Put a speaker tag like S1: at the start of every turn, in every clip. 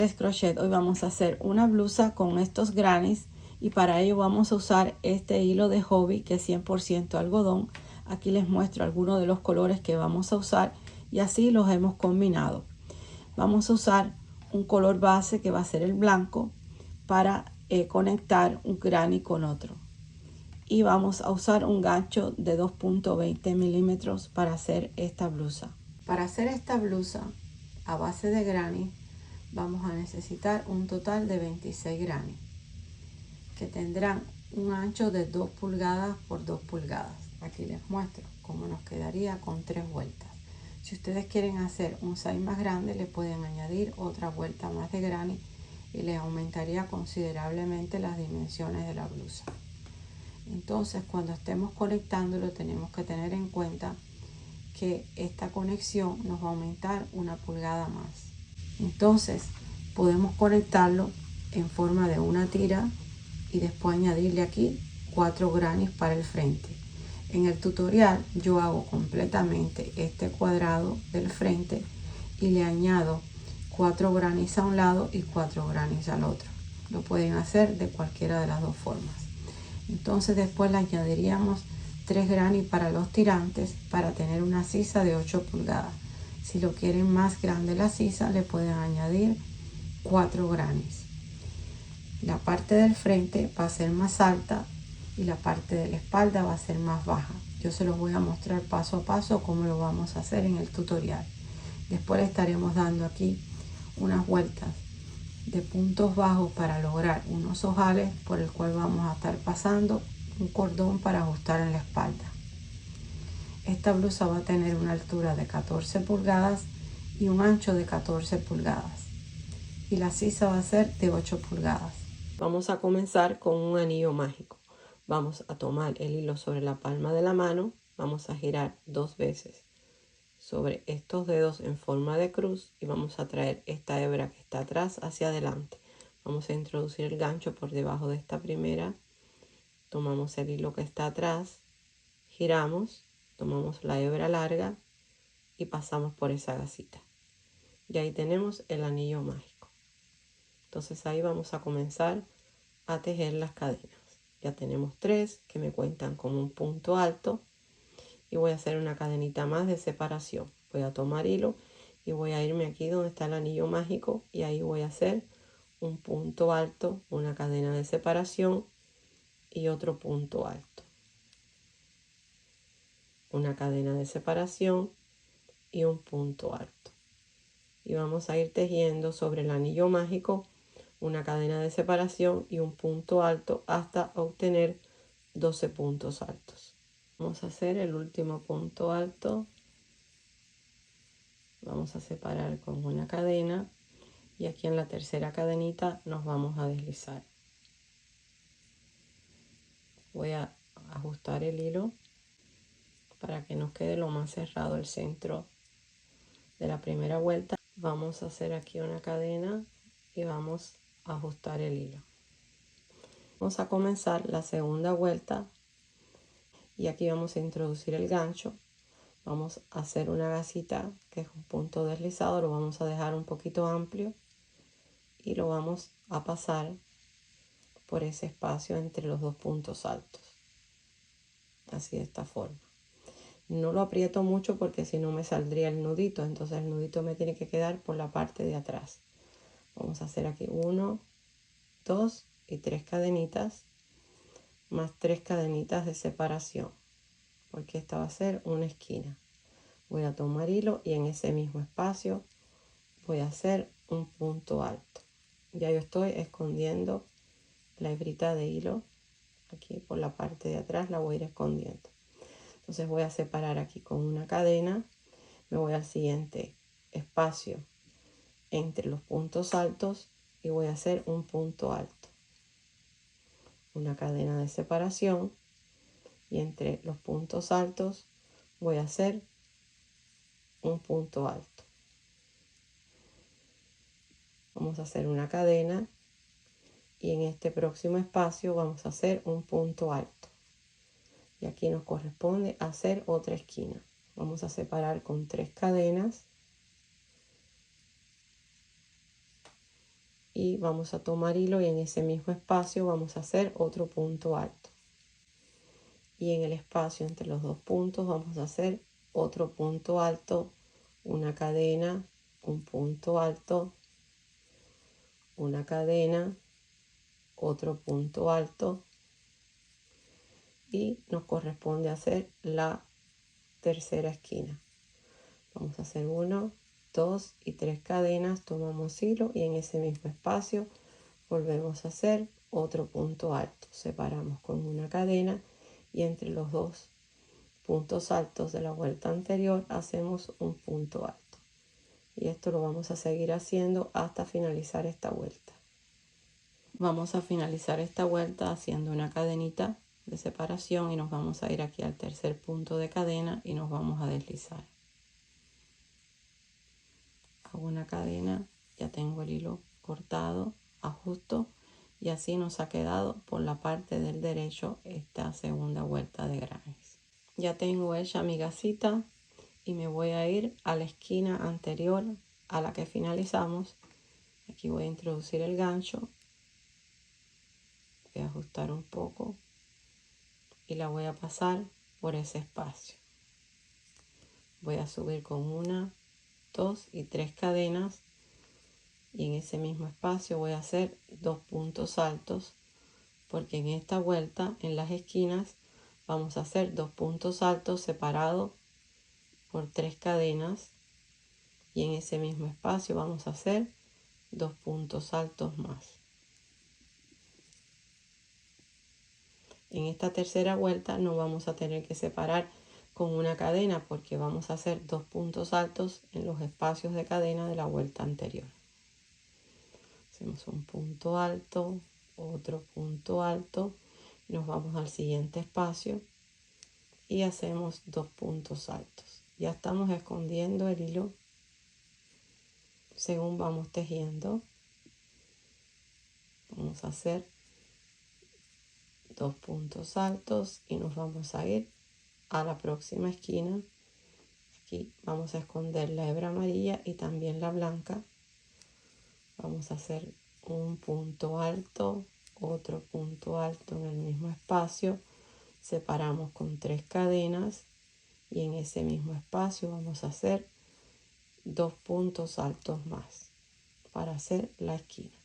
S1: Crochet. Hoy vamos a hacer una blusa con estos grannies y para ello vamos a usar este hilo de Hobbii que es 100% algodón. Aquí les muestro algunos de los colores que vamos a usar y así los hemos combinado. Vamos a usar un color base que va a ser el blanco para conectar un granny con otro, y vamos a usar un gancho de 2.20 milímetros para hacer esta blusa. Para hacer esta blusa a base de granny vamos a necesitar un total de 26 granny que tendrán un ancho de 2 pulgadas por 2 pulgadas. Aquí les muestro cómo nos quedaría con 3 vueltas. Si ustedes quieren hacer un size más grande, le pueden añadir otra vuelta más de granny y les aumentaría considerablemente las dimensiones de la blusa. Entonces, cuando estemos conectándolo, tenemos que tener en cuenta que esta conexión nos va a aumentar 1 pulgada más. Entonces, podemos conectarlo en forma de una tira y después añadirle aquí 4 grannies para el frente. En el tutorial yo hago completamente este cuadrado del frente y le añado 4 grannies a un lado y 4 grannies al otro. Lo pueden hacer de cualquiera de las dos formas. Entonces después le añadiríamos 3 grannies para los tirantes para tener una sisa de 8 pulgadas. Si lo quieren más grande la sisa, le pueden añadir 4 grannies. La parte del frente va a ser más alta y la parte de la espalda va a ser más baja. Yo se los voy a mostrar paso a paso cómo lo vamos a hacer en el tutorial. Después le estaremos dando aquí unas vueltas de puntos bajos para lograr unos ojales por el cual vamos a estar pasando un cordón para ajustar en la espalda. Esta blusa va a tener una altura de 14 pulgadas y un ancho de 14 pulgadas y la sisa va a ser de 8 pulgadas. Vamos a comenzar con un anillo mágico. Vamos a tomar el hilo sobre la palma de la mano, vamos a girar 2 veces sobre estos dedos en forma de cruz y vamos a traer esta hebra que está atrás hacia adelante. Vamos a introducir el gancho por debajo de esta primera, tomamos el hilo que está atrás, giramos, tomamos la hebra larga y pasamos por esa gasita. Y ahí tenemos el anillo mágico. Entonces ahí vamos a comenzar a tejer las cadenas. Ya tenemos 3 que me cuentan como un punto alto y voy a hacer una cadenita más de separación. Voy a tomar hilo y voy a irme aquí donde está el anillo mágico y ahí voy a hacer un punto alto, una cadena de separación y otro punto alto, una cadena de separación y un punto alto, y vamos a ir tejiendo sobre el anillo mágico una cadena de separación y un punto alto hasta obtener 12 puntos altos. Vamos a hacer el último punto alto, vamos a separar con una cadena y aquí en la tercera cadenita nos vamos a deslizar. Voy a ajustar el hilo para que nos quede lo más cerrado el centro de la primera vuelta. Vamos a hacer aquí una cadena y vamos a ajustar el hilo. Vamos a comenzar la segunda vuelta y aquí vamos a introducir el gancho. Vamos a hacer una gasita que es un punto deslizado, lo vamos a dejar un poquito amplio y lo vamos a pasar por ese espacio entre los dos puntos altos, así de esta forma. No lo aprieto mucho porque si no me saldría el nudito, entonces el nudito me tiene que quedar por la parte de atrás. Vamos a hacer aquí 1, 2 y 3 cadenitas más 3 cadenitas de separación, porque esta va a ser una esquina. Voy a tomar hilo y en ese mismo espacio voy a hacer un punto alto. Ya yo estoy escondiendo la hebrita de hilo aquí por la parte de atrás, la voy a ir escondiendo. Entonces voy a separar aquí con una cadena, me voy al siguiente espacio entre los puntos altos y voy a hacer un punto alto, una cadena de separación y entre los puntos altos voy a hacer un punto alto. Vamos a hacer una cadena y en este próximo espacio vamos a hacer un punto alto y aquí nos corresponde hacer otra esquina. Vamos a separar con 3 cadenas y vamos a tomar hilo y en ese mismo espacio vamos a hacer otro punto alto. Y en el espacio entre los dos puntos vamos a hacer otro punto alto, una cadena, un punto alto, una cadena, otro punto alto y nos corresponde hacer la tercera esquina. Vamos a hacer 1, 2 y 3 cadenas, tomamos hilo y en ese mismo espacio volvemos a hacer otro punto alto. Separamos con una cadena y entre los dos puntos altos de la vuelta anterior hacemos un punto alto. Y esto lo vamos a seguir haciendo hasta finalizar esta vuelta. Vamos a finalizar esta vuelta haciendo una cadenita de separación y nos vamos a ir aquí al tercer punto de cadena y nos vamos a deslizar. Hago una cadena, ya tengo el hilo cortado, ajusto y así nos ha quedado por la parte del derecho esta segunda vuelta de granes. Ya tengo hecha mi gasita y me voy a ir a la esquina anterior a la que finalizamos. Aquí voy a introducir el gancho, voy a ajustar un poco y la voy a pasar por ese espacio. Voy a subir con 1, 2 y 3 cadenas y en ese mismo espacio voy a hacer 2 puntos altos porque en esta vuelta en las esquinas vamos a hacer 2 puntos altos separados por 3 cadenas y en ese mismo espacio vamos a hacer 2 puntos altos más. En esta tercera vuelta no vamos a tener que separar con una cadena porque vamos a hacer 2 puntos altos en los espacios de cadena de la vuelta anterior. Hacemos un punto alto, otro punto alto, nos vamos al siguiente espacio y hacemos 2 puntos altos. Ya estamos escondiendo el hilo según vamos tejiendo. Vamos a hacer 2 puntos altos y nos vamos a ir a la próxima esquina. Aquí vamos a esconder la hebra amarilla y también la blanca. Vamos a hacer un punto alto, otro punto alto en el mismo espacio. Separamos con 3 cadenas y en ese mismo espacio vamos a hacer 2 puntos altos más para hacer la esquina.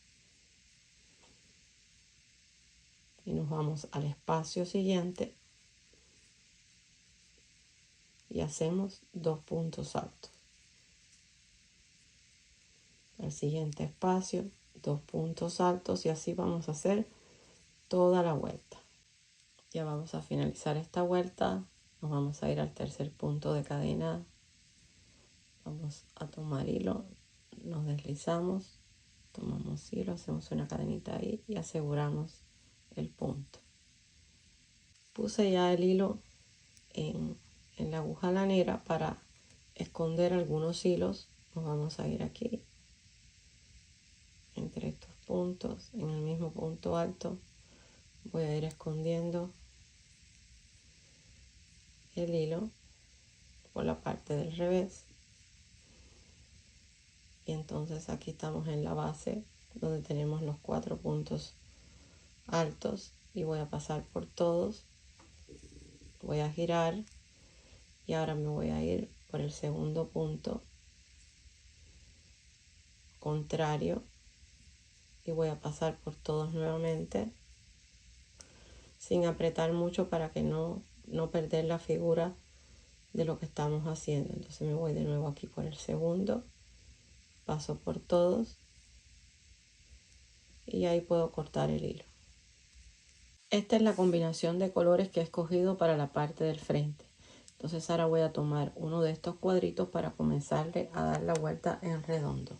S1: Y nos vamos al espacio siguiente y hacemos 2 puntos altos. Al siguiente espacio, 2 puntos altos y así vamos a hacer toda la vuelta. Ya vamos a finalizar esta vuelta. Nos vamos a ir al tercer punto de cadena. Vamos a tomar hilo, nos deslizamos, tomamos hilo, hacemos una cadenita ahí y aseguramos el punto. Puse ya el hilo en la aguja lanera para esconder algunos hilos. Nos vamos a ir aquí entre estos puntos, en el mismo punto alto voy a ir escondiendo el hilo por la parte del revés y entonces aquí estamos en la base donde tenemos los 4 puntos altos y voy a pasar por todos, voy a girar y ahora me voy a ir por el segundo punto contrario y voy a pasar por todos nuevamente sin apretar mucho para que no perder la figura de lo que estamos haciendo. Entonces me voy de nuevo aquí por el segundo, paso por todos y ahí puedo cortar el hilo. Esta es la combinación de colores que he escogido para la parte del frente. Entonces ahora voy a tomar uno de estos cuadritos para comenzarle a dar la vuelta en redondo.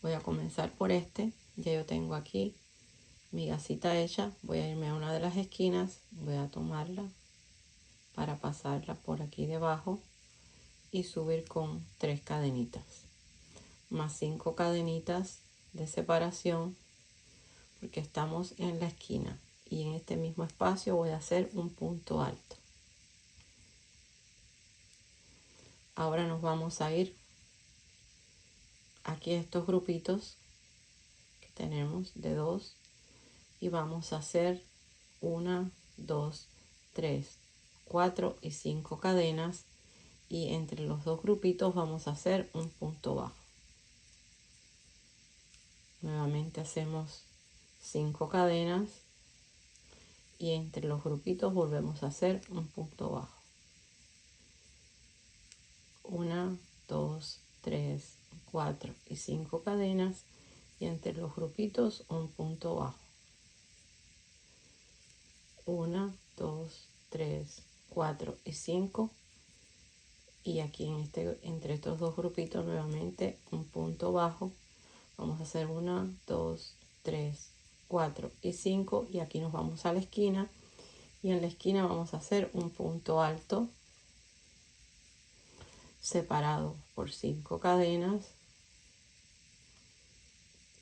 S1: Voy a comenzar por este, ya yo tengo aquí mi gasita hecha, voy a irme a una de las esquinas, voy a tomarla para pasarla por aquí debajo y subir con 3 cadenitas, más 5 cadenitas de separación porque estamos en la esquina y en este mismo espacio voy a hacer un punto alto. Ahora nos vamos a ir aquí a estos grupitos que tenemos de 2 y vamos a hacer 1, 2, 3, 4 y 5 cadenas, y entre los dos grupitos vamos a hacer un punto bajo. Nuevamente hacemos 5 cadenas y entre los grupitos volvemos a hacer un punto bajo. 1, 2, 3, 4 y 5 cadenas, y entre los grupitos un punto bajo. 1, 2, 3, 4 y 5, y aquí entre estos dos grupitos nuevamente un punto bajo. Vamos a hacer 1, 2, 3, 4 y 5, y aquí nos vamos a la esquina, y en la esquina vamos a hacer un punto alto separado por 5 cadenas,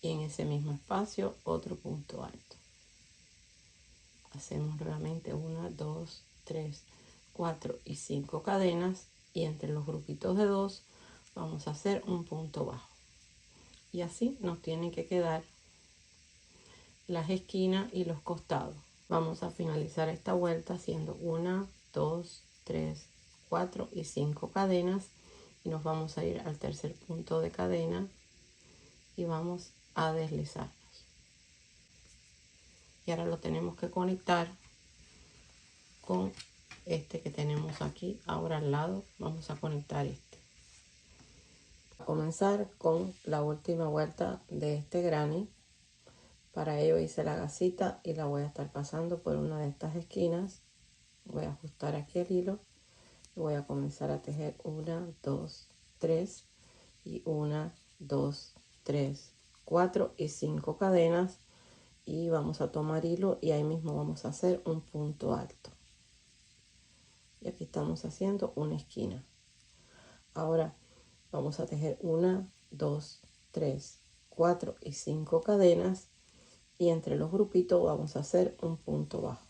S1: y en ese mismo espacio otro punto alto. Hacemos nuevamente 1, 2, 3, 4 y 5 cadenas, y entre los grupitos de 2 vamos a hacer un punto bajo. Y así nos tienen que quedar las esquinas y los costados. Vamos a finalizar esta vuelta haciendo 1, 2, 3, 4 y 5 cadenas, y nos vamos a ir al tercer punto de cadena y vamos a deslizarnos. Y ahora lo tenemos que conectar con este que tenemos aquí. Ahora al lado vamos a conectar este. A comenzar con la última vuelta de este granny. Para ello hice la gasita y la voy a estar pasando por una de estas esquinas. Voy a ajustar aquí el hilo y voy a comenzar a tejer 1, 2, 3 y 1, 2, 3, 4 y 5 cadenas, y vamos a tomar hilo y ahí mismo vamos a hacer un punto alto. Y aquí estamos haciendo una esquina. Ahora vamos a tejer 1, 2, 3, 4 y 5 cadenas, y entre los grupitos vamos a hacer un punto bajo.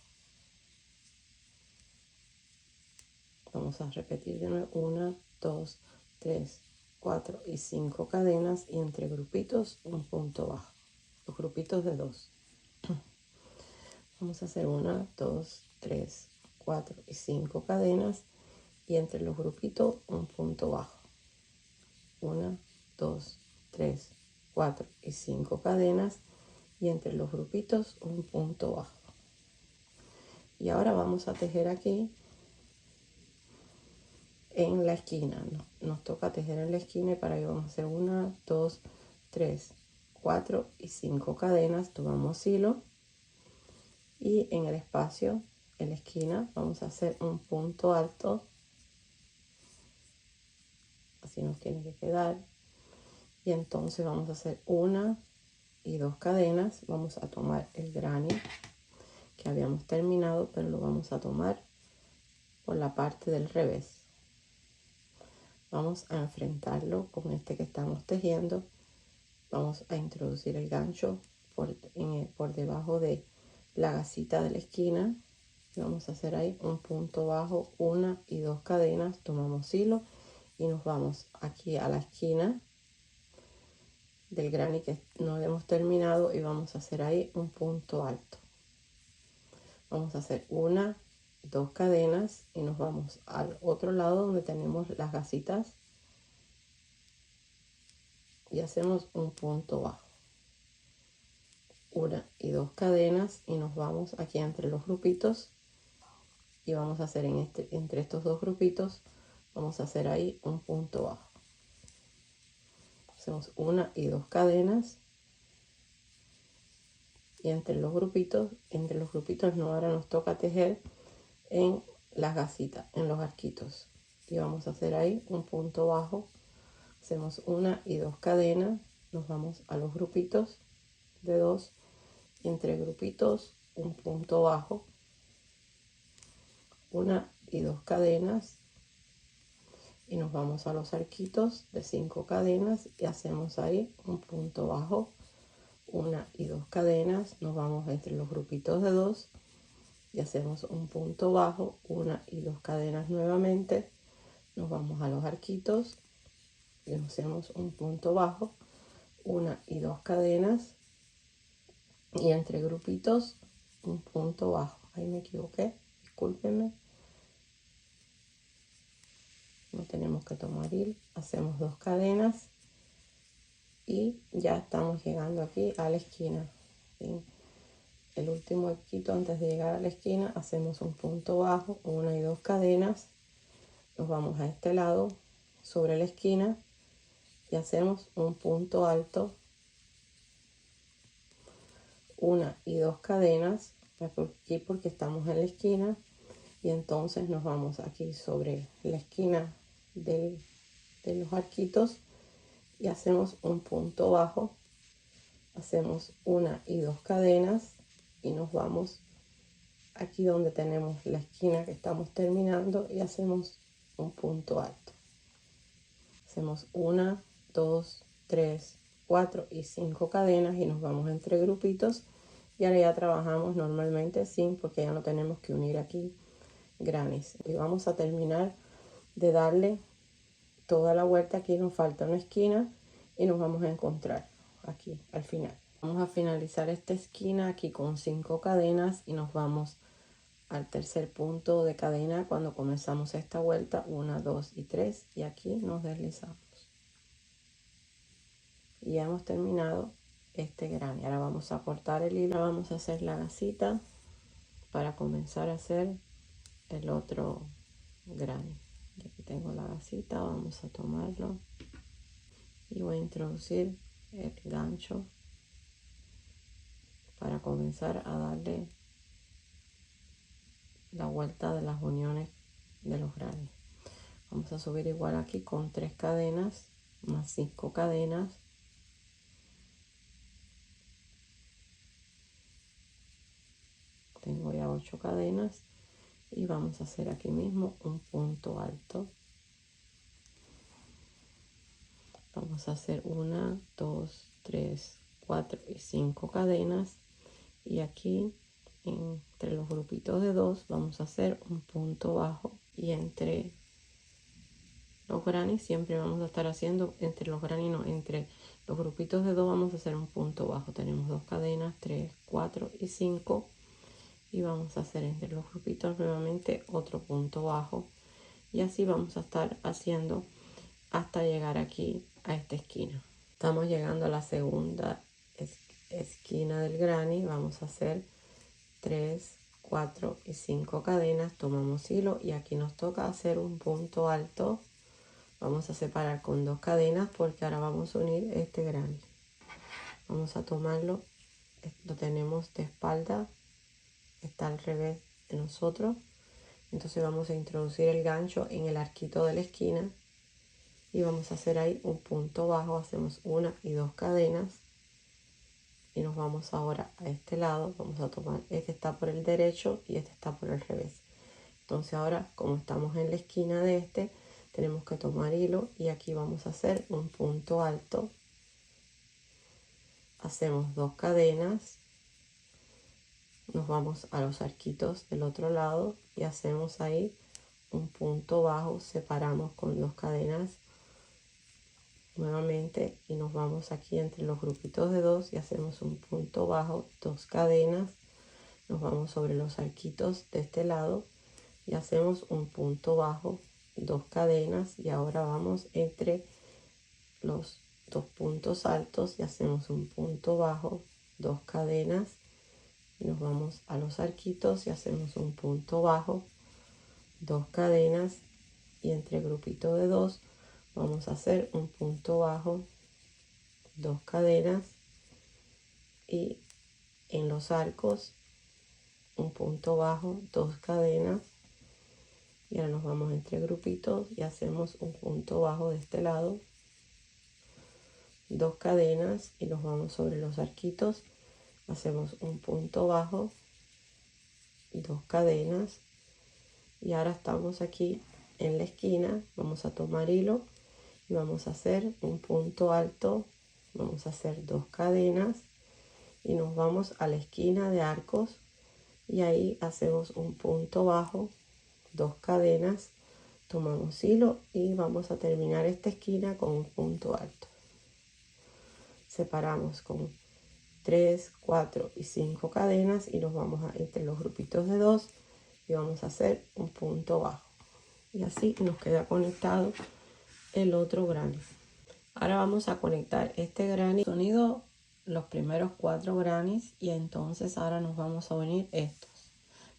S1: Vamos a repetir de nuevo 1, 2, 3, 4 y 5 cadenas, y entre grupitos un punto bajo. Los grupitos de 2. Vamos a hacer 1, 2, 3, 4 y 5 cadenas, y entre los grupitos un punto bajo. 1, 2, 3, 4 y 5 cadenas, y entre los grupitos un punto bajo. Y ahora vamos a tejer aquí en la esquina. Nos toca tejer en la esquina, y para ello vamos a hacer 1, 2, 3, 4 y 5 cadenas. Tomamos hilo y en el espacio, en la esquina, vamos a hacer un punto alto. Así nos tiene que quedar. Y entonces vamos a hacer 1 y 2 cadenas. Vamos a tomar el granny que habíamos terminado, pero lo vamos a tomar por la parte del revés. Vamos a enfrentarlo con este que estamos tejiendo. Vamos a introducir el gancho por debajo de la gasita de la esquina. Y vamos a hacer ahí un punto bajo, 1 y 2 cadenas. Tomamos hilo y nos vamos aquí a la esquina del granny que no hemos terminado, y vamos a hacer ahí un punto alto. Vamos a hacer 1, 2 cadenas y nos vamos al otro lado donde tenemos las gasitas y hacemos un punto bajo. 1 y 2 cadenas y nos vamos aquí entre los grupitos, y vamos a hacer entre estos dos grupitos vamos a hacer ahí un punto bajo. Hacemos 1 y 2 cadenas, y entre los grupitos no, ahora nos toca tejer en las gasitas, en los arquitos, y vamos a hacer ahí un punto bajo. Hacemos 1 y 2 cadenas, nos vamos a los grupitos de 2, y entre grupitos un punto bajo, 1 y 2 cadenas, y nos vamos a los arquitos de 5 cadenas y hacemos ahí un punto bajo, 1 y 2 cadenas, nos vamos entre los grupitos de 2 y hacemos un punto bajo, 1 y 2 cadenas nuevamente, nos vamos a los arquitos y hacemos un punto bajo, 1 y 2 cadenas, y entre grupitos un punto bajo. Ahí me equivoqué, discúlpenme. No tenemos que tomar hilo, hacemos 2 cadenas y ya estamos llegando aquí a la esquina. ¿Sí? El último arquito antes de llegar a la esquina hacemos un punto bajo, 1 y 2 cadenas, nos vamos a este lado sobre la esquina y hacemos un punto alto, 1 y 2 cadenas aquí porque estamos en la esquina, y entonces nos vamos aquí sobre la esquina de los arquitos y hacemos un punto bajo, hacemos 1 y 2 cadenas y nos vamos aquí donde tenemos la esquina que estamos terminando y hacemos un punto alto. Hacemos 1, 2, 3, 4 y 5 cadenas y nos vamos entre grupitos, y ahora ya trabajamos normalmente sin, porque ya no tenemos que unir aquí granes, y vamos a terminar de darle toda la vuelta. Aquí nos falta una esquina y nos vamos a encontrar aquí al final. Vamos a finalizar esta esquina aquí con 5 cadenas y nos vamos al tercer punto de cadena cuando comenzamos esta vuelta, 1, 2 y 3, y aquí nos deslizamos y ya hemos terminado este gran. Y ahora vamos a cortar el hilo, vamos a hacer la gasita para comenzar a hacer el otro gran. Y aquí tengo la gasita, vamos a tomarlo y voy a introducir el gancho para comenzar a darle la vuelta de las uniones de los granes. Vamos a subir igual aquí con 3 cadenas más 5 cadenas, tengo ya 8 cadenas, y vamos a hacer aquí mismo un punto alto. Vamos a hacer 1, 2, 3, 4 y 5 cadenas, y aquí entre los grupitos de 2 vamos a hacer un punto bajo, y entre los granis siempre vamos a estar haciendo, entre los granis no, entre los grupitos de 2 vamos a hacer un punto bajo. Tenemos 2 cadenas, 3, 4 y 5, y vamos a hacer entre los grupitos nuevamente otro punto bajo, y así vamos a estar haciendo hasta llegar aquí a esta esquina. Estamos llegando a la segunda esquina del granny. Vamos a hacer 3, 4 y 5 cadenas, tomamos hilo y aquí nos toca hacer un punto alto. Vamos a separar con 2 cadenas porque ahora vamos a unir este granny. Vamos a tomarlo, lo tenemos de espalda, está al revés de nosotros, entonces vamos a introducir el gancho en el arquito de la esquina y vamos a hacer ahí un punto bajo. Hacemos 1 y 2 cadenas y nos vamos ahora a este lado. Vamos a tomar, este está por el derecho y este está por el revés. Entonces ahora, como estamos en la esquina de este, tenemos que tomar hilo y aquí vamos a hacer un punto alto. Hacemos 2 cadenas, nos vamos a los arquitos del otro lado y hacemos ahí un punto bajo, separamos con 2 cadenas nuevamente y nos vamos aquí entre los grupitos de 2 y hacemos un punto bajo, 2 cadenas, nos vamos sobre los arquitos de este lado y hacemos un punto bajo, 2 cadenas, y ahora vamos entre los 2 puntos altos y hacemos un punto bajo, 2 cadenas, y nos vamos a los arquitos y hacemos un punto bajo, 2 cadenas, y entre grupitos de 2 vamos a hacer un punto bajo, 2 cadenas, y en los arcos un punto bajo, 2 cadenas, y ahora nos vamos entre grupitos y hacemos un punto bajo de este lado, 2 cadenas, y nos vamos sobre los arquitos, hacemos un punto bajo, 2 cadenas, y ahora estamos aquí en la esquina. Vamos a tomar hilo y vamos a hacer un punto alto, vamos a hacer 2 cadenas y nos vamos a la esquina de arcos y ahí hacemos un punto bajo, 2 cadenas, tomamos hilo y vamos a terminar esta esquina con un punto alto. Separamos con 3, 4 y 5 cadenas y los vamos a entre los grupitos de 2 y vamos a hacer un punto bajo. Y así nos queda conectado el otro granny. Ahora vamos a conectar este granny sonido los primeros 4 grannies y entonces ahora nos vamos a unir estos.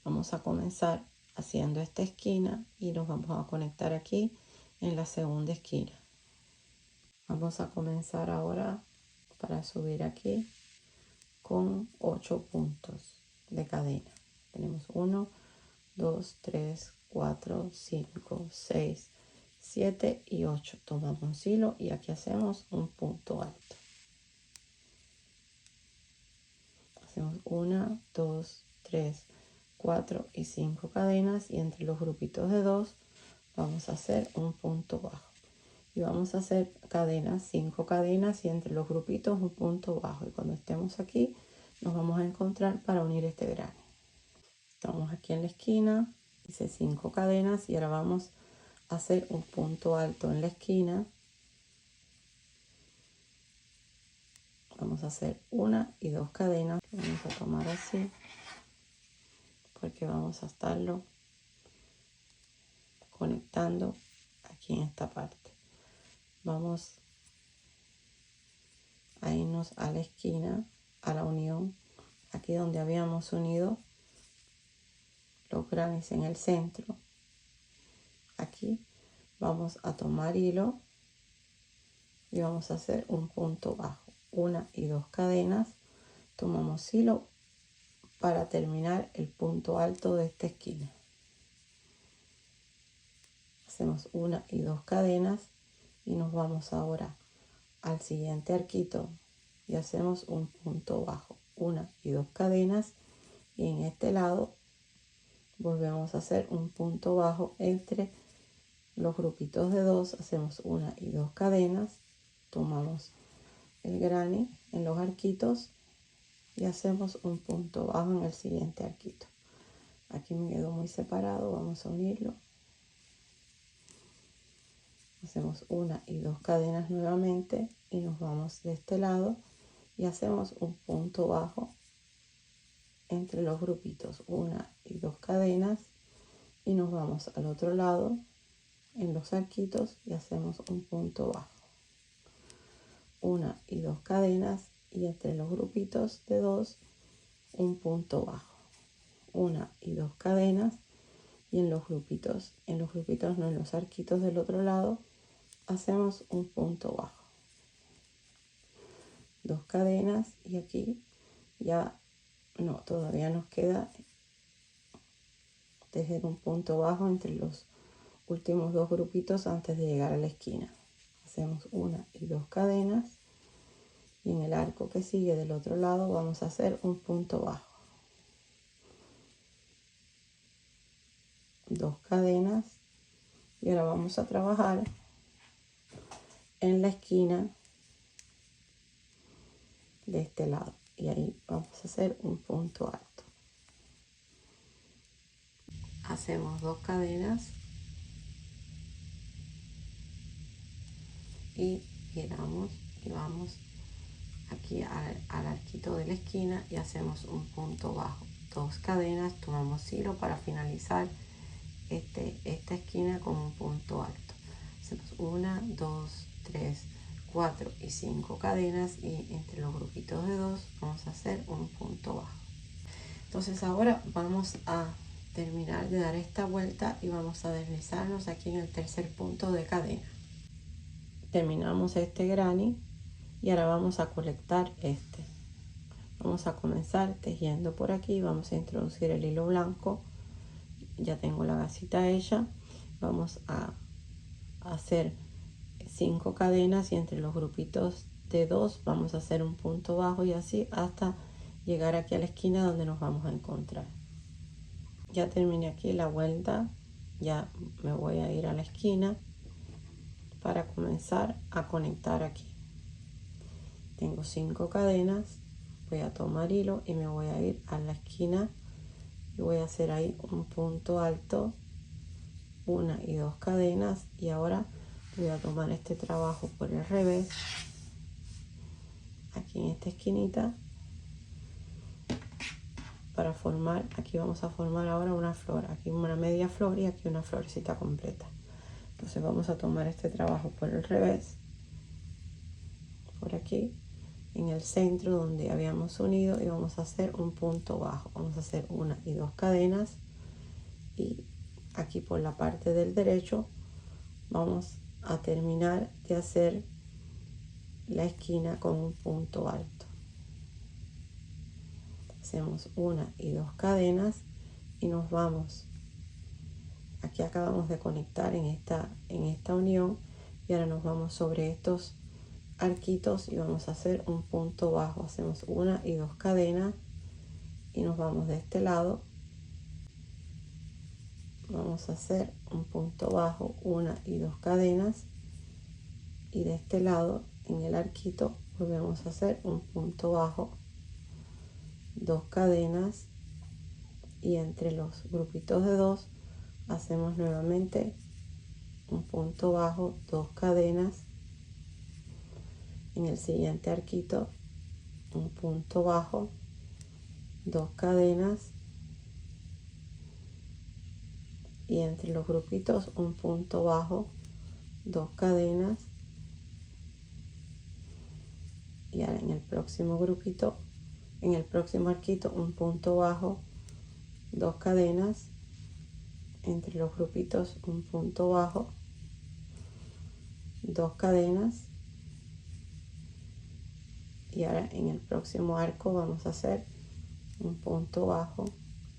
S1: Vamos a comenzar haciendo esta esquina y nos vamos a conectar aquí en la segunda esquina. Vamos a comenzar ahora para subir aquí con 8 puntos de cadena. Tenemos 1, 2, 3, 4, 5, 6, 7 y 8. Tomamos hilo y aquí hacemos un punto alto. Hacemos 1, 2, 3, 4 y 5 cadenas y entre los grupitos de 2 vamos a hacer un punto bajo. Y vamos a hacer cadenas, 5 cadenas y entre los grupitos un punto bajo. Y cuando estemos aquí nos vamos a encontrar para unir este granny. Estamos aquí en la esquina, hice 5 cadenas y ahora vamos a hacer un punto alto en la esquina. Vamos a hacer 1 y 2 cadenas. Vamos a tomar así porque vamos a estarlo conectando aquí en esta parte. Vamos a irnos a la esquina, a la unión, aquí donde habíamos unido los grannies en el centro. Aquí vamos a tomar hilo y vamos a hacer un punto bajo, 1 y 2 cadenas. Tomamos hilo para terminar el punto alto de esta esquina. Hacemos 1 y 2 cadenas y nos vamos ahora al siguiente arquito y hacemos un punto bajo, 1 y 2 cadenas y en este lado volvemos a hacer un punto bajo entre los grupitos de 2, hacemos 1 y 2 cadenas, tomamos el granny en los arquitos y hacemos un punto bajo en el siguiente arquito. Aquí me quedó muy separado, vamos a unirlo. Hacemos 1 y 2 cadenas nuevamente y nos vamos de este lado y hacemos un punto bajo entre los grupitos, 1 y 2 cadenas y nos vamos al otro lado en los arquitos y hacemos un punto bajo, 1 y 2 cadenas y entre los grupitos de 2 un punto bajo, 1 y 2 cadenas y en los grupitos no, en los arquitos del otro lado hacemos un punto bajo, 2 cadenas y aquí ya no, todavía nos queda tejer un punto bajo entre los últimos 2 grupitos antes de llegar a la esquina. Hacemos 1 y 2 cadenas y en el arco que sigue del otro lado vamos a hacer un punto bajo, 2 cadenas y ahora vamos a trabajar en la esquina de este lado y ahí vamos a hacer un punto alto. Hacemos 2 cadenas y giramos y vamos aquí al arquito de la esquina y hacemos un punto bajo, 2 cadenas, tomamos hilo para finalizar esta esquina con un punto alto. Hacemos 1, 2, 3, 4 y 5 cadenas y entre los grupitos de 2 vamos a hacer un punto bajo. Entonces ahora vamos a terminar de dar esta vuelta y vamos a deslizarnos aquí en el tercer punto de cadena. Terminamos este granny y ahora vamos a colectar este. Vamos a comenzar tejiendo por aquí, vamos a introducir el hilo blanco. Ya tengo la gasita hecha. Vamos a hacer 5 cadenas y entre los grupitos de 2 vamos a hacer un punto bajo y así hasta llegar aquí a la esquina donde nos vamos a encontrar. Ya terminé aquí la vuelta, ya me voy a ir a la esquina para comenzar a conectar aquí. Tengo 5 cadenas, voy a tomar hilo y me voy a ir a la esquina y voy a hacer ahí un punto alto, 1 y 2 cadenas y ahora voy a tomar este trabajo por el revés aquí en esta esquinita para formar, aquí vamos a formar ahora una flor, aquí una media flor y aquí una florecita completa. Entonces vamos a tomar este trabajo por el revés, por aquí, en el centro donde habíamos unido, y vamos a hacer un punto bajo. Vamos a hacer 1 y 2 cadenas, y aquí por la parte del derecho vamos a terminar de hacer la esquina con un punto alto. Hacemos 1 y 2 cadenas y nos vamos. Aquí acabamos de conectar en esta unión, y ahora nos vamos sobre estos arquitos y vamos a hacer un punto bajo. Hacemos 1 y 2 cadenas y nos vamos de este lado. Vamos a hacer un punto bajo, 1 y 2 cadenas, y de este lado en el arquito volvemos a hacer un punto bajo, 2 cadenas, y entre los grupitos de 2 hacemos nuevamente un punto bajo, 2 cadenas, en el siguiente arquito un punto bajo, 2 cadenas, y entre los grupitos un punto bajo, 2 cadenas, y ahora en el próximo grupito, en el próximo arquito, un punto bajo, 2 cadenas, entre los grupitos un punto bajo, 2 cadenas, y ahora en el próximo arco vamos a hacer un punto bajo,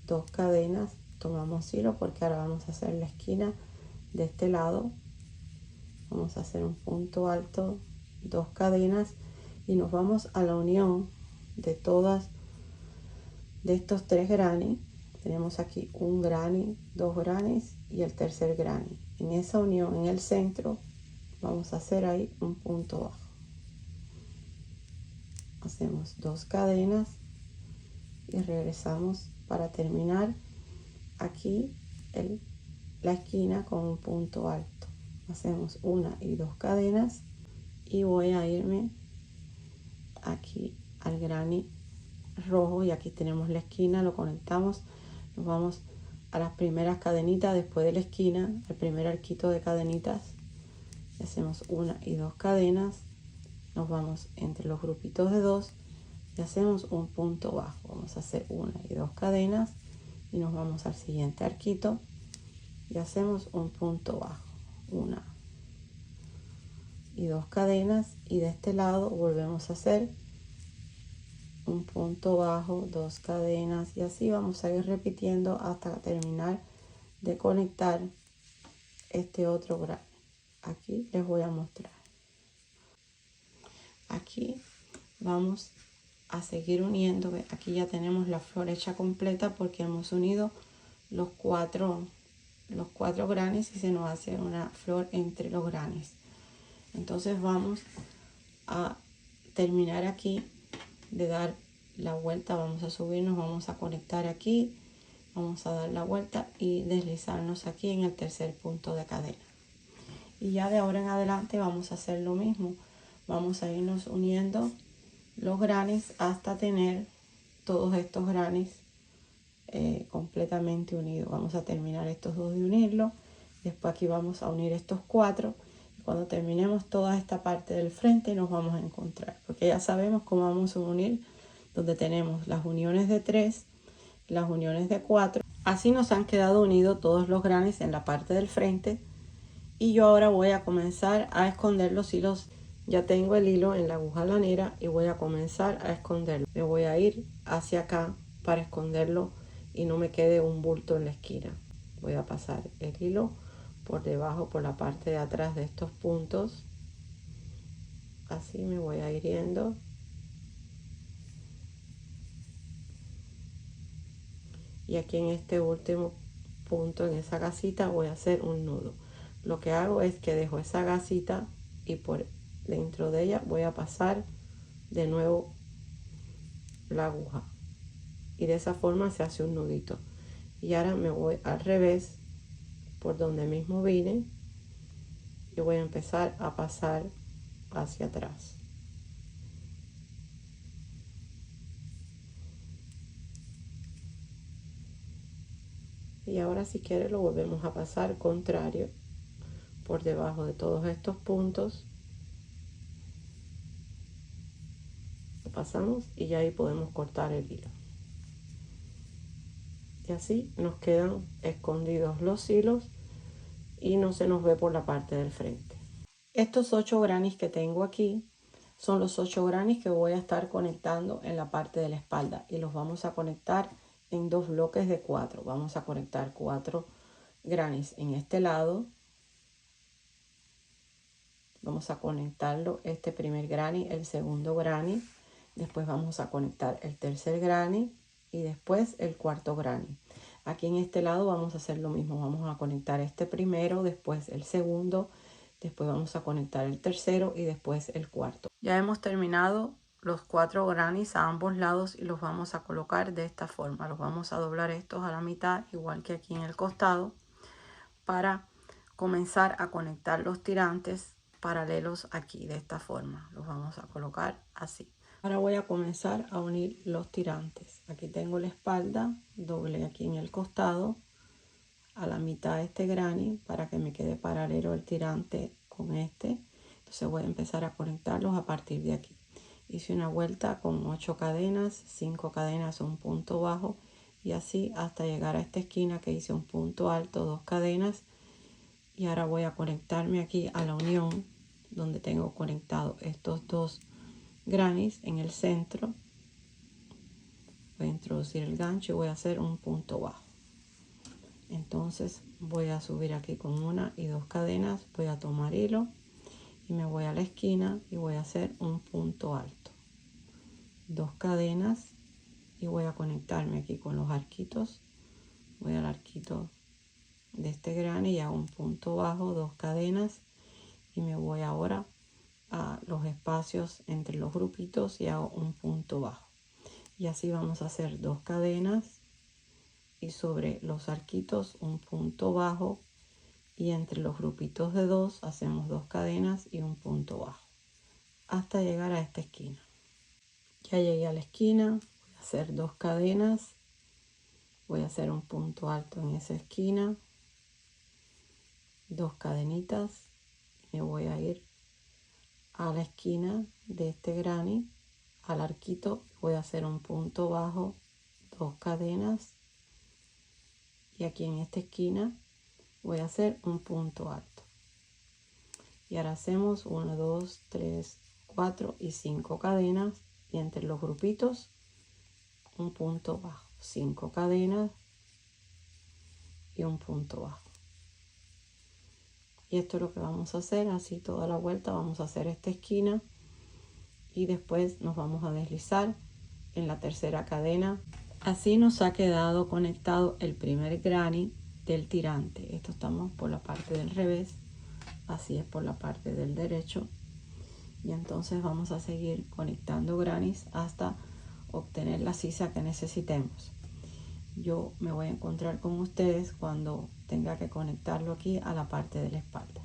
S1: 2 cadenas. Tomamos hilo porque ahora vamos a hacer la esquina de este lado. Vamos a hacer un punto alto, 2 cadenas, y nos vamos a la unión de todas de estos 3 granny. Tenemos aquí un granny, 2 grannies y el tercer granny. En esa unión, en el centro, vamos a hacer ahí un punto bajo. Hacemos 2 cadenas y regresamos para terminar aquí la esquina con un punto alto. Hacemos 1 y 2 cadenas y voy a irme aquí al granny rojo, y aquí tenemos la esquina, lo conectamos, nos vamos a las primeras cadenitas después de la esquina, el primer arquito de cadenitas, hacemos 1 y 2 cadenas, nos vamos entre los grupitos de 2 y hacemos un punto bajo. Vamos a hacer 1 y 2 cadenas y nos vamos al siguiente arquito y hacemos un punto bajo, 1 y 2 cadenas, y de este lado volvemos a hacer un punto bajo, 2 cadenas, y así vamos a ir repitiendo hasta terminar de conectar este otro grano. Aquí les voy a mostrar. Aquí vamos a seguir uniendo. Aquí ya tenemos la flor hecha completa porque hemos unido los cuatro granes y se nos hace una flor entre los granes. Entonces vamos a terminar aquí de dar la vuelta. Vamos a subirnos, vamos a conectar aquí, vamos a dar la vuelta y deslizarnos aquí en el tercer punto de cadena. Y ya de ahora en adelante vamos a hacer lo mismo. Vamos a irnos uniendo los granes hasta tener todos estos granes completamente unidos. Vamos a terminar estos dos de unirlo. Después aquí vamos a unir estos 4. Y cuando terminemos toda esta parte del frente nos vamos a encontrar. Porque ya sabemos cómo vamos a unir, donde tenemos las uniones de 3, las uniones de 4. Así nos han quedado unidos todos los granes en la parte del frente. Y yo ahora voy a comenzar a esconder los hilos. Ya tengo el hilo en la aguja lanera y voy a comenzar a esconderlo. Me voy a ir hacia acá para esconderlo y no me quede un bulto en la esquina. Voy a pasar el hilo por debajo, por la parte de atrás de estos puntos. Así me voy a ir yendo. Y aquí en este último punto, en esa gasita, voy a hacer un nudo. Lo que hago es que dejo esa gasita y por dentro de ella voy a pasar de nuevo la aguja. Y de esa forma se hace un nudito. Y ahora me voy al revés, por donde mismo vine, y voy a empezar a pasar hacia atrás. Y ahora si quiere lo volvemos a pasar contrario por debajo de todos estos puntos. Lo pasamos y ya ahí podemos cortar el hilo. Y así nos quedan escondidos los hilos y no se nos ve por la parte del frente. Estos 8 grannies que tengo aquí son los 8 grannies que voy a estar conectando en la parte de la espalda y los vamos a conectar en 2 bloques de 4. Vamos a conectar 4 grannies en este lado. Vamos a conectarlo este primer granny, el segundo granny, después vamos a conectar el tercer granny y después el cuarto granny. Aquí en este lado vamos a hacer lo mismo, vamos a conectar este primero, después el segundo, después vamos a conectar el tercero y después el cuarto. Ya hemos terminado los 4 grannies a ambos lados y los vamos a colocar de esta forma. Los vamos a doblar estos a la mitad, igual que aquí en el costado, para comenzar a conectar los tirantes paralelos aquí de esta forma. Los vamos a colocar así. Ahora voy a comenzar a unir los tirantes. Aquí tengo la espalda, doble aquí en el costado a la mitad de este granny para que me quede paralelo el tirante con este. Entonces voy a empezar a conectarlos a partir de aquí. Hice una vuelta con 8 cadenas, 5 cadenas, un punto bajo y así hasta llegar a esta esquina que hice un punto alto, 2 cadenas. Y ahora voy a conectarme aquí a la unión donde tengo conectado estos 2 grannies en el centro. Voy a introducir el gancho y voy a hacer un punto bajo. Entonces voy a subir aquí con 1 y 2 cadenas, voy a tomar hilo y me voy a la esquina y voy a hacer un punto alto. 2 cadenas y voy a conectarme aquí con los arquitos. Voy al arquito de este granny y hago un punto bajo, 2 cadenas y me voy ahora a los espacios entre los grupitos y hago un punto bajo. Y así vamos a hacer 2 cadenas y sobre los arquitos un punto bajo y entre los grupitos de 2 hacemos 2 cadenas y un punto bajo hasta llegar a esta esquina. Ya llegué a la esquina, voy a hacer 2 cadenas, voy a hacer un punto alto en esa esquina, 2 cadenitas y me voy a ir a la esquina de este granny, al arquito, voy a hacer un punto bajo, 2 cadenas y aquí en esta esquina voy a hacer un punto alto. Y ahora hacemos 1, 2, 3, 4 y 5 cadenas y entre los grupitos un punto bajo, 5 cadenas y un punto bajo. Y esto es lo que vamos a hacer, así toda la vuelta vamos a hacer esta esquina y después nos vamos a deslizar en la tercera cadena. Así nos ha quedado conectado el primer granny del tirante. Esto estamos por la parte del revés, así es por la parte del derecho. Y entonces vamos a seguir conectando grannies hasta obtener la sisa que necesitemos. Yo me voy a encontrar con ustedes cuando tenga que conectarlo aquí a la parte de la espalda.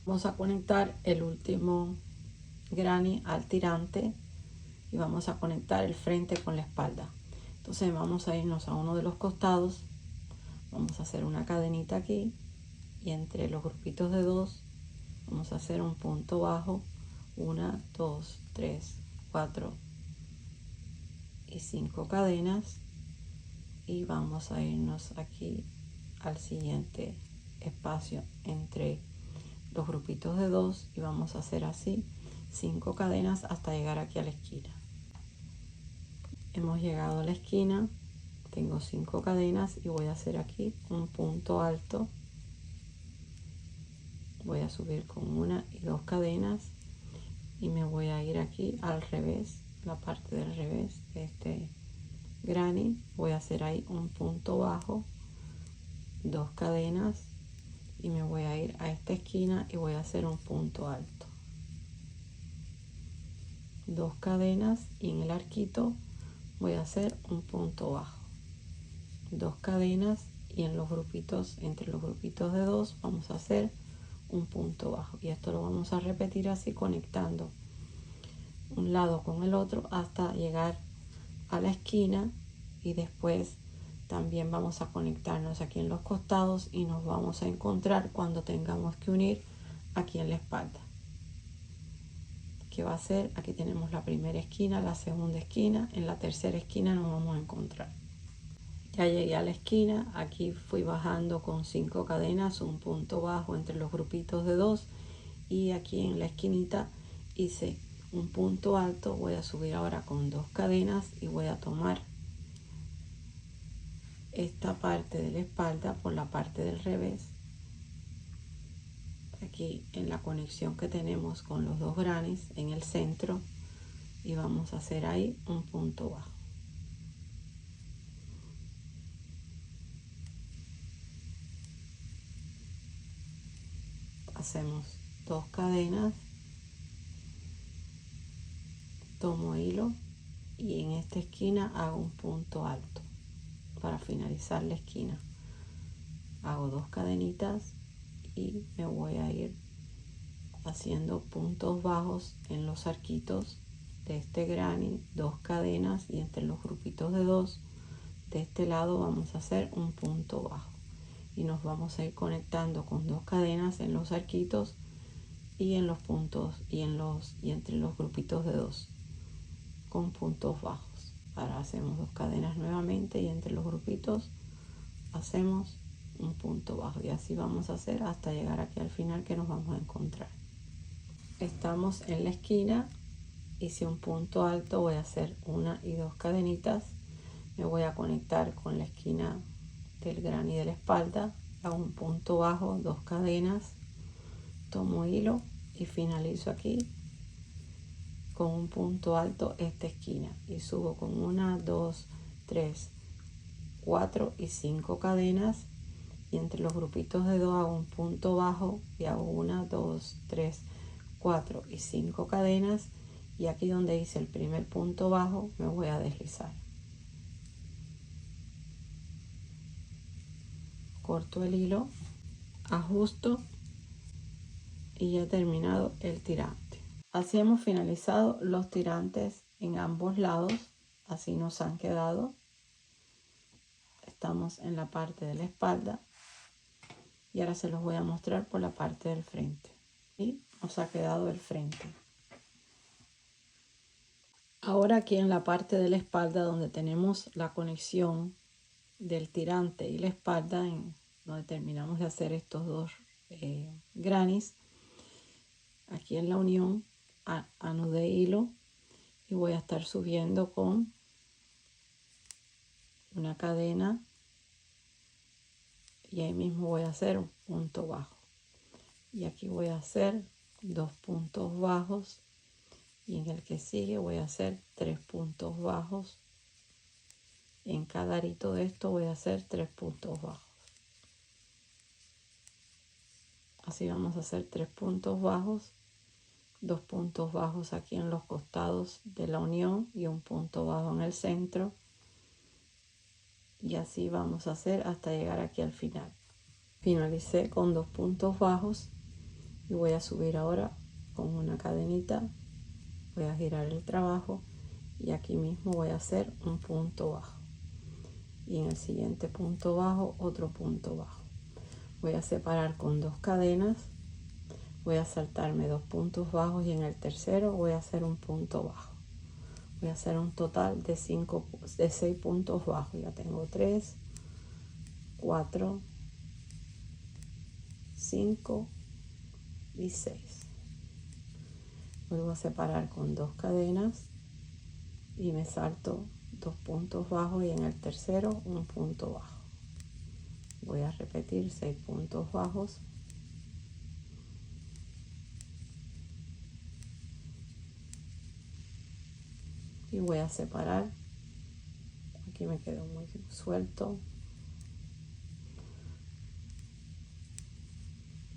S1: Vamos a conectar el último granny al tirante y vamos a conectar el frente con la espalda. Entonces vamos a irnos a uno de los costados, vamos a hacer una cadenita aquí y entre los grupitos de 2 vamos a hacer un punto bajo, 1, 2, 3, 4 y 5 cadenas y vamos a irnos aquí al siguiente espacio entre los grupitos de 2 y vamos a hacer así 5 cadenas hasta llegar aquí a la esquina. Hemos llegado a la esquina, tengo 5 cadenas y voy a hacer aquí un punto alto. Voy a subir con 1 y 2 cadenas y me voy a ir aquí al revés, la parte del revés de este granny. Voy a hacer ahí un punto bajo, 2 cadenas y me voy a ir a esta esquina y voy a hacer un punto alto, 2 cadenas y en el arquito voy a hacer un punto bajo, 2 cadenas y en los grupitos, entre los grupitos de 2 vamos a hacer un punto bajo y esto lo vamos a repetir así conectando un lado con el otro hasta llegar a la esquina y después También vamos a conectarnos aquí en los costados y nos vamos a encontrar cuando tengamos que unir aquí en la espalda. ¿Qué va a ser? Aquí tenemos la primera esquina, la segunda esquina, en la tercera esquina nos vamos a encontrar. Ya llegué a la esquina, aquí fui bajando con 5 cadenas, un punto bajo entre los grupitos de 2 y aquí en la esquinita hice un punto alto. Voy a subir ahora con 2 cadenas y voy a tomar esta parte de la espalda por la parte del revés, aquí en la conexión que tenemos con los 2 granis en el centro, y vamos a hacer ahí un punto bajo. Hacemos 2 cadenas, tomo hilo y en esta esquina hago un punto alto. Para finalizar la esquina hago 2 cadenitas y me voy a ir haciendo puntos bajos en los arquitos de este granny, 2 cadenas, y entre los grupitos de 2 de este lado vamos a hacer un punto bajo y nos vamos a ir conectando con 2 cadenas en los arquitos y en los puntos y entre los grupitos de 2 con puntos bajos. Ahora hacemos 2 cadenas nuevamente y entre los grupitos hacemos un punto bajo, y así vamos a hacer hasta llegar aquí al final que nos vamos a encontrar. Estamos en la esquina, hice un punto alto, voy a hacer 1 y 2 cadenitas, me voy a conectar con la esquina del granny de la espalda, hago un punto bajo, 2 cadenas, tomo hilo y finalizo aquí con un punto alto esta esquina y subo con 1, 2, 3, 4 y 5 cadenas, y entre los grupitos de 2 hago un punto bajo y hago 1, 2, 3, 4 y 5 cadenas, y aquí donde hice el primer punto bajo me voy a deslizar, corto el hilo, ajusto y ya he terminado el tirante. Así hemos finalizado los tirantes en ambos lados, así nos han quedado. Estamos en la parte de la espalda y ahora se los voy a mostrar por la parte del frente. Y nos ha quedado el frente. Ahora aquí en la parte de la espalda donde tenemos la conexión del tirante y la espalda, en donde terminamos de hacer estos 2 grannies, aquí en la unión anudé hilo y voy a estar subiendo con una cadena y ahí mismo voy a hacer un punto bajo, y aquí voy a hacer 2 puntos bajos y en el que sigue voy a hacer 3 puntos bajos. En cada arito de esto voy a hacer 3 puntos bajos. Así vamos a hacer 3 puntos bajos, 2 puntos bajos aquí en los costados de la unión y un punto bajo en el centro, y así vamos a hacer hasta llegar aquí al final. Finalicé con 2 puntos bajos y voy a subir ahora con una cadenita, voy a girar el trabajo y aquí mismo voy a hacer un punto bajo, y en el siguiente punto bajo otro punto bajo. Voy a separar con 2 cadenas, voy a saltarme 2 puntos bajos y en el tercero voy a hacer un punto bajo. Voy a hacer un total de 6 puntos bajos. Ya tengo 3, 4, 5 y 6. Vuelvo a separar con 2 cadenas y me salto 2 puntos bajos y en el tercero un punto bajo. Voy a repetir 6 puntos bajos y voy a separar. Aquí me quedó muy suelto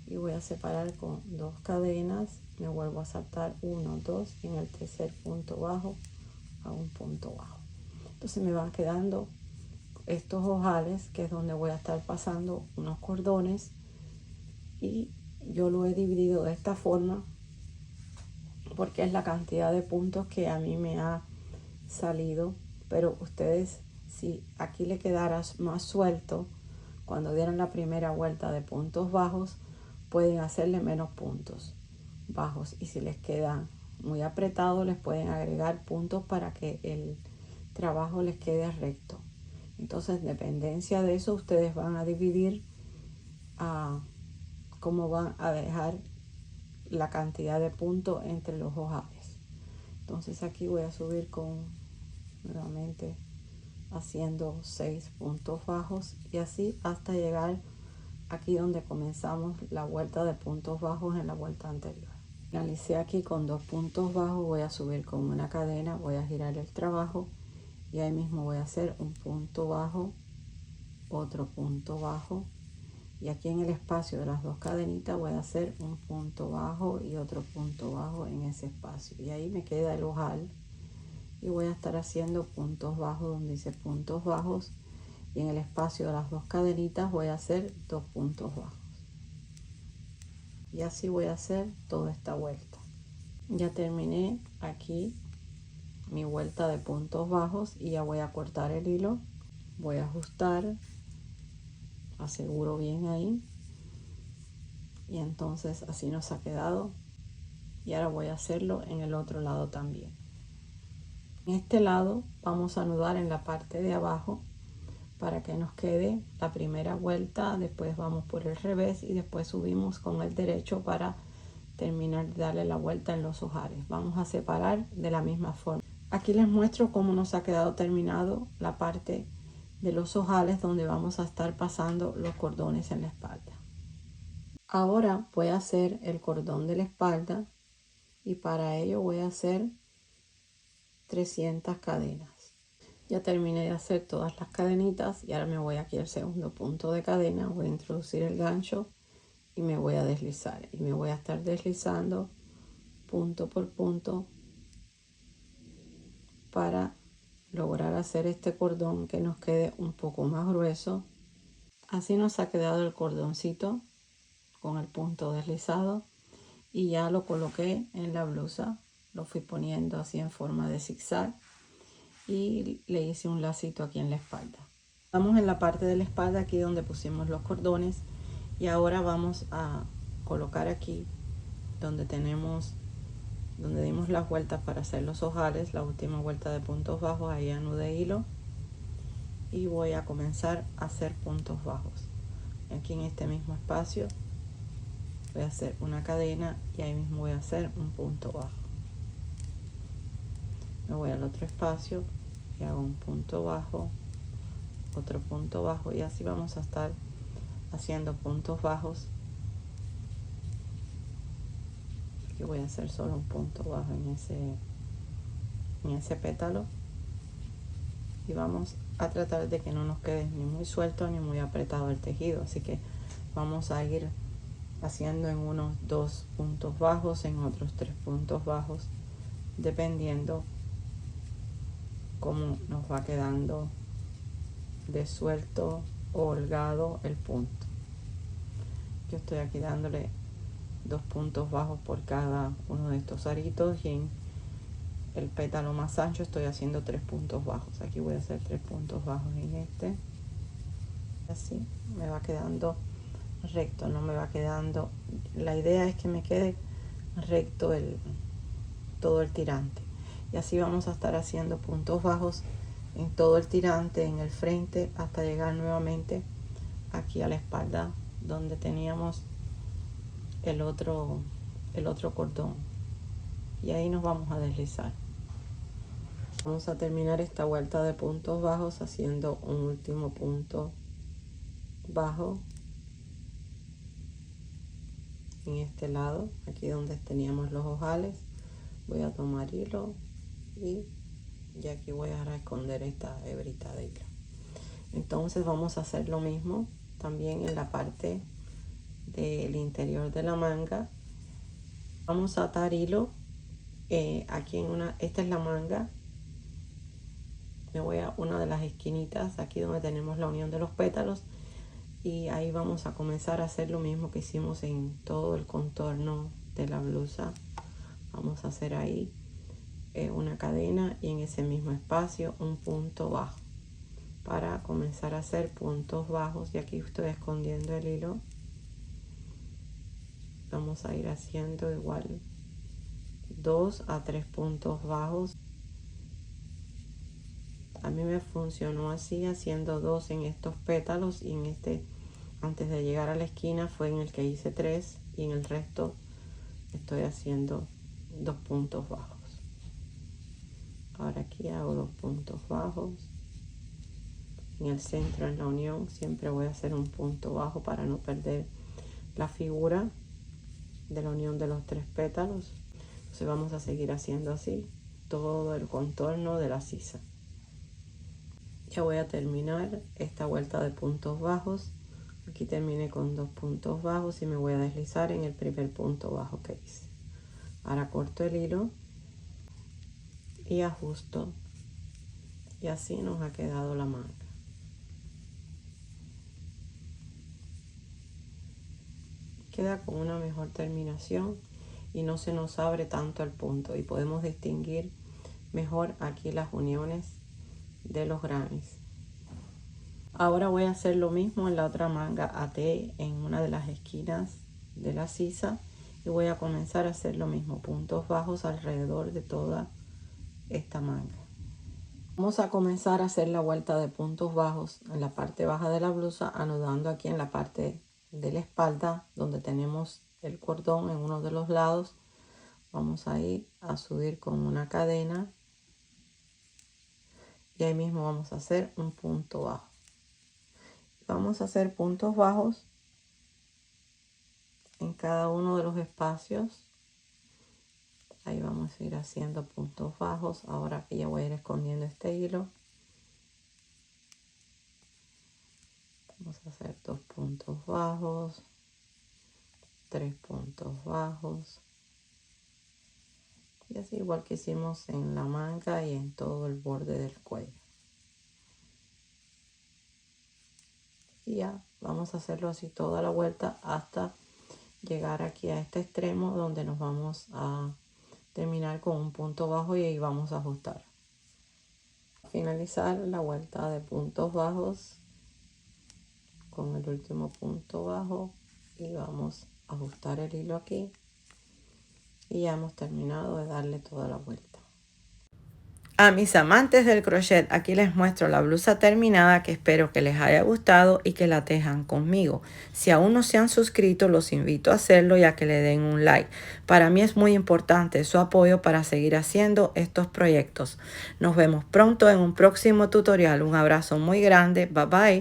S1: y voy a separar con 2 cadenas, me vuelvo a saltar 1, 2 y en el tercer punto bajo a un punto bajo. Entonces me van quedando estos ojales, que es donde voy a estar pasando unos cordones, y yo lo he dividido de esta forma porque es la cantidad de puntos que a mí me ha salido, pero ustedes Si aquí le quedara más suelto, cuando dieran la primera vuelta de puntos bajos, pueden hacerle menos puntos bajos. Y si les queda muy apretado, les pueden agregar puntos para que el trabajo les quede recto. Entonces, en dependencia de eso, ustedes van a dividir cómo van a dejar la cantidad de puntos entre los ojales. Entonces aquí voy a subir nuevamente haciendo 6 puntos bajos y así hasta llegar aquí donde comenzamos la vuelta de puntos bajos en la vuelta anterior. Finalicé aquí con 2 puntos bajos, voy a subir con una cadena, voy a girar el trabajo y ahí mismo voy a hacer un punto bajo, otro punto bajo, y aquí en el espacio de las 2 cadenitas voy a hacer un punto bajo y otro punto bajo en ese espacio, y ahí me queda el ojal y voy a estar haciendo puntos bajos donde dice puntos bajos, y en el espacio de las 2 cadenitas voy a hacer 2 puntos bajos, y así voy a hacer toda esta vuelta. Ya terminé aquí mi vuelta de puntos bajos y ya voy a cortar el hilo, voy a ajustar, aseguro bien ahí, y entonces así nos ha quedado. Y ahora voy a hacerlo en el otro lado también. En este lado vamos a anudar en la parte de abajo para que nos quede la primera vuelta, después vamos por el revés y después subimos con el derecho para terminar de darle la vuelta en los ojales. Vamos a separar de la misma forma. Aquí les muestro cómo nos ha quedado terminado la parte de los ojales donde vamos a estar pasando los cordones en la espalda. Ahora voy a hacer el cordón de la espalda y para ello voy a hacer 300 cadenas. Ya terminé de hacer todas las cadenitas y ahora me voy aquí al segundo punto de cadena, voy a introducir el gancho y me voy a deslizar, y me voy a estar deslizando punto por punto para lograr hacer este cordón que nos quede un poco más grueso. Así nos ha quedado el cordoncito con el punto deslizado y ya lo coloqué en la blusa, lo fui poniendo así en forma de zigzag y le hice un lacito aquí en la espalda. Estamos en la parte de la espalda, aquí donde pusimos los cordones, y ahora vamos a colocar aquí donde dimos las vueltas para hacer los ojales, la última vuelta de puntos bajos, ahí anudé hilo y voy a comenzar a hacer puntos bajos. Aquí en este mismo espacio voy a hacer una cadena y ahí mismo voy a hacer un punto bajo. Me voy al otro espacio y hago un punto bajo, otro punto bajo, y así vamos a estar haciendo puntos bajos. Aquí voy a hacer solo un punto bajo en ese pétalo y vamos a tratar de que no nos quede ni muy suelto ni muy apretado el tejido, así que vamos a ir haciendo en unos 2 puntos bajos, en otros 3 puntos bajos, dependiendo cómo nos va quedando de suelto o holgado el punto. Yo estoy aquí dándole 2 puntos bajos por cada uno de estos aritos, y en el pétalo más ancho estoy haciendo 3 puntos bajos. Aquí voy a hacer 3 puntos bajos en este, así me va quedando recto, no me va quedando, la idea es que me quede recto todo el tirante, y así vamos a estar haciendo puntos bajos en todo el tirante, en el frente, hasta llegar nuevamente aquí a la espalda donde teníamos el otro cordón, y ahí nos vamos a deslizar. Vamos a terminar esta vuelta de puntos bajos haciendo un último punto bajo en este lado, aquí donde teníamos los ojales. Voy a tomar hilo y aquí voy a esconder esta hebrita de hilo. Entonces vamos a hacer lo mismo también en la parte del interior de la manga. Vamos a atar hilo aquí esta es la manga. Me voy a una de las esquinitas, aquí donde tenemos la unión de los pétalos, y ahí vamos a comenzar a hacer lo mismo que hicimos en todo el contorno de la blusa. Vamos a hacer ahí una cadena y en ese mismo espacio un punto bajo. para comenzar a hacer puntos bajos. Y aquí estoy escondiendo el hilo. Vamos a ir haciendo igual 2 a 3 puntos bajos. A mí me funcionó así, haciendo 2 en estos pétalos, y en este, antes de llegar a la esquina, fue en el que hice 3, y en el resto estoy haciendo 2 puntos bajos. Ahora aquí hago 2 puntos bajos. En el centro, en la unión, siempre voy a hacer un punto bajo para no perder la figura de la unión de los 3 pétalos. Entonces vamos a seguir haciendo así todo el contorno de la sisa. Ya voy a terminar esta vuelta de puntos bajos. Aquí terminé con 2 puntos bajos y me voy a deslizar en el primer punto bajo que hice. Ahora corto el hilo y ajusto, y así nos ha quedado la manga. Queda con una mejor terminación y no se nos abre tanto el punto, y podemos distinguir mejor aquí las uniones de los granis. Ahora voy a hacer lo mismo en la otra manga AT, en una de las esquinas de la sisa, y voy a comenzar a hacer lo mismo, puntos bajos alrededor de toda esta manga. Vamos a comenzar a hacer la vuelta de puntos bajos en la parte baja de la blusa, anudando aquí en la parte de la espalda donde tenemos el cordón en uno de los lados. Vamos a ir a subir con una cadena y ahí mismo vamos a hacer un punto bajo. Vamos a hacer puntos bajos en cada uno de los espacios. Ahí vamos a ir haciendo puntos bajos. Ahora que ya voy a ir escondiendo este hilo, vamos a hacer 2 puntos bajos, 3 puntos bajos, y así igual que hicimos en la manga y en todo el borde del cuello. Y ya vamos a hacerlo así toda la vuelta hasta llegar aquí a este extremo donde nos vamos a terminar con un punto bajo, y ahí vamos a ajustar. Finalizar la vuelta de puntos bajos con el último punto bajo, y vamos a ajustar el hilo aquí, y ya hemos terminado de darle toda la vuelta. A mis amantes del crochet, aquí les muestro la blusa terminada, que espero que les haya gustado y que la tejan conmigo. Si aún no se han suscrito, los invito a hacerlo y a que le den un like. Para mí es muy importante su apoyo para seguir haciendo estos proyectos. Nos vemos pronto en un próximo tutorial. Un abrazo muy grande. Bye bye.